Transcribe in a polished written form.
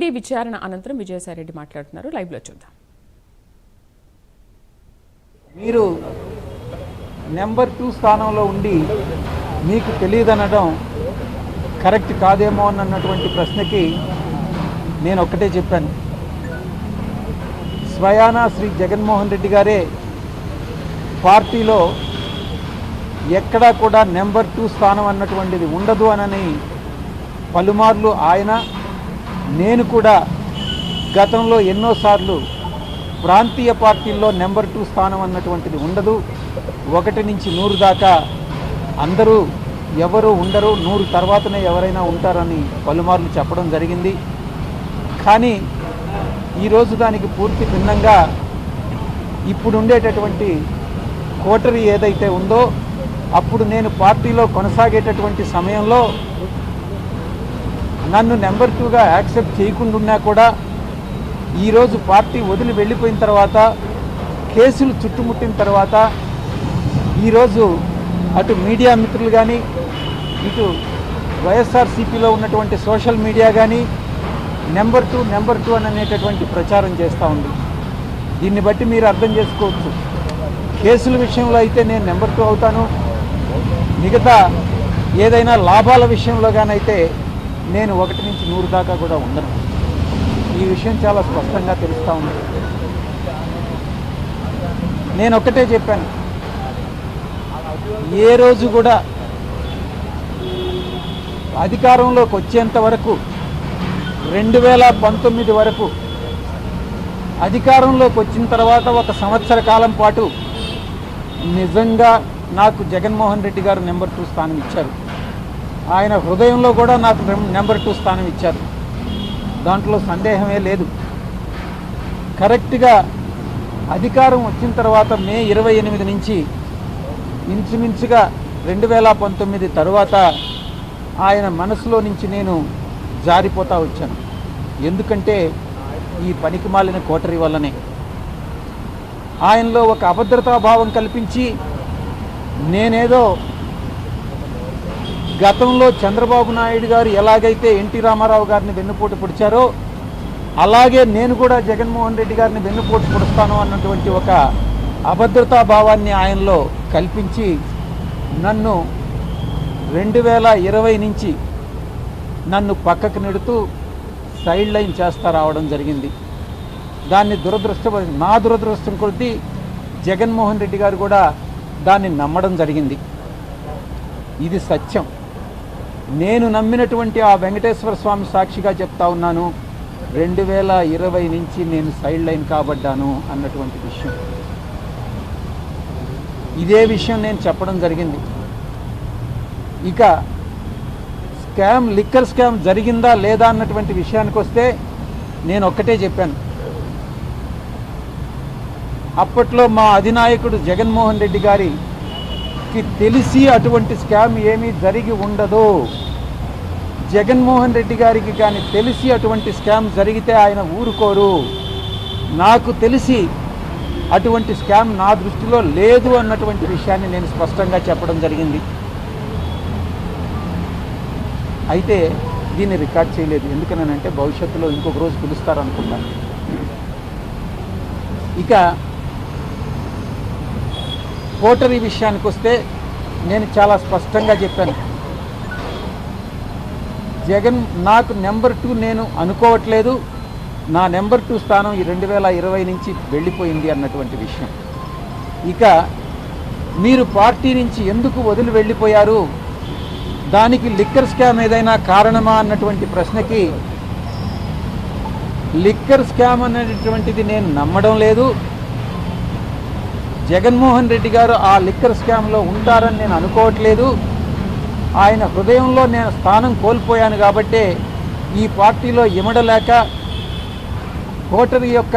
ఈ విచారణ అనంతరం విజయసాయిరెడ్డి మాట్లాడుతున్నారు. లైవ్ లో చూద్దాం. మీరు నెంబర్ 2 స్థానంలో ఉండి మీకు తెలియదనడం కరెక్ట్ కాదేమో అన్నటువంటి ప్రశ్నకి నేను ఒక్కటే చెప్పాను. స్వయానా శ్రీ జగన్మోహన్ రెడ్డి గారే పార్టీలో ఎక్కడా కూడా నెంబర్ 2 స్థానం అన్నటువంటిది ఉండదు అనని పలుమార్లు ఆయన, నేను కూడా గతంలో ఎన్నోసార్లు ప్రాంతీయ పార్టీల్లో నెంబర్ 2 స్థానం అన్నటువంటిది ఉండదు, 1 నుంచి 100 దాకా అందరూ ఎవరు ఉండరు, 100 తర్వాతనే ఎవరైనా ఉంటారని పలుమార్లు చెప్పడం జరిగింది. కానీ ఈరోజు దానికి పూర్తి భిన్నంగా ఇప్పుడు ఉండేటటువంటి కోటరీ ఏదైతే ఉందో, అప్పుడు నేను పార్టీలో కొనసాగేటటువంటి సమయంలో నన్ను నెంబర్ 2గా యాక్సెప్ట్ చేయకుండా కూడా ఈరోజు పార్టీ వదిలి వెళ్ళిపోయిన తర్వాత, కేసులు చుట్టుముట్టిన తర్వాత, ఈరోజు అటు మీడియా మిత్రులు కానీ, ఇటు వైఎస్ఆర్సీపీలో ఉన్నటువంటి సోషల్ మీడియా కానీ నెంబర్ 2 అని అనేటటువంటి ప్రచారం చేస్తూ ఉంది. దీన్ని బట్టి మీరు అర్థం చేసుకోవచ్చు, కేసుల విషయంలో అయితే నేను నెంబర్ 2 అవుతాను, మిగతా ఏదైనా లాభాల విషయంలో కానైతే నేను 1 నుంచి 100 దాకా కూడా ఉండను. ఈ విషయం చాలా స్పష్టంగా తెలుస్తూ ఉంది. నేను ఒక్కటే చెప్పాను, ఏ రోజు కూడా అధికారంలోకి వచ్చేంత వరకు 2019 వరకు, అధికారంలోకి వచ్చిన తర్వాత 1 సంవత్సర కాలం పాటు నిజంగా నాకు జగన్మోహన్ రెడ్డి గారు నెంబర్ 2 స్థానం ఇచ్చారు. ఆయన హృదయంలో కూడా నాకు నెంబర్ 2 స్థానం ఇచ్చారు, దాంట్లో సందేహమే లేదు. కరెక్ట్గా అధికారం వచ్చిన తర్వాత మే 28 నుంచి ఇంచుమించుగా 2019 తర్వాత ఆయన మనసులో నుంచి నేను జారిపోతూ వచ్చాను. ఎందుకంటే ఈ పనికిమాలిన కోటరీ వల్లనే ఆయనలో ఒక అభద్రతాభావం కల్పించి, నేనేదో గతంలో చంద్రబాబు నాయుడు గారు ఎలాగైతే ఎన్టీ రామారావు గారిని వెన్నుపోటు పొడిచారో అలాగే నేను కూడా జగన్మోహన్ రెడ్డి గారిని వెన్నుపోటు పొడుస్తాను అన్నటువంటి ఒక అభద్రతాభావాన్ని ఆయనలో కల్పించి నన్ను 2020 నుంచి నన్ను పక్కకు నెడుతూ సైడ్ లైన్ చేస్తా రావడం జరిగింది. దాన్ని నా దురదృష్టం కొద్దీ జగన్మోహన్ రెడ్డి గారు కూడా దాన్ని నమ్మడం జరిగింది. ఇది సత్యం. నేను నమ్మినటువంటి ఆ వెంకటేశ్వర స్వామి సాక్షిగా చెప్తా ఉన్నాను, 2020 నుంచి నేను సైడ్ లైన్ కాబడ్డాను అన్నటువంటి విషయం. ఇదే విషయం నేను చెప్పడం జరిగింది. ఇక లిక్కర్ స్కామ్ జరిగిందా లేదా అన్నటువంటి విషయానికి వస్తే నేను ఒక్కటే చెప్పాను. అప్పట్లో మా అధినాయకుడు జగన్మోహన్ రెడ్డి గారికి తెలిసి అటువంటి స్కామ్ ఏమీ జరిగి ఉండదు. జగన్మోహన్ రెడ్డి గారికి కానీ తెలిసి అటువంటి స్కామ్ జరిగితే ఆయన ఊరుకోరు. నాకు తెలిసి అటువంటి స్కామ్ నా దృష్టిలో లేదు అన్నటువంటి విషయాన్ని నేను స్పష్టంగా చెప్పడం జరిగింది. అయితే దీన్ని రికార్డ్ చేయలేదు. ఎందుకనంటే భవిష్యత్తులో ఇంకొక రోజు పిలుస్తారు అనుకున్నాను. ఇక కోటరీ విషయానికి వస్తే నేను చాలా స్పష్టంగా చెప్పాను, జగన్ నాకు నెంబర్ 2 నేను అనుకోవట్లేదు, నా నెంబర్ 2 స్థానం ఈ 2020 నుంచి వెళ్ళిపోయింది అన్నటువంటి విషయం. ఇక మీరు పార్టీ నుంచి ఎందుకు వదిలి వెళ్ళిపోయారు, దానికి లిక్కర్ స్కామ్ ఏదైనా కారణమా అన్నటువంటి ప్రశ్నకి, లిక్కర్ స్కామ్ అనేటటువంటిది నేను నమ్మడం లేదు. జగన్మోహన్ రెడ్డి గారు ఆ లిక్కర్ స్కామ్లో ఉంటారని నేను అనుకోవట్లేదు. ఆయన హృదయంలో నేను స్థానం కోల్పోయాను కాబట్టే ఈ పార్టీలో ఇమడలేక కోటరీ యొక్క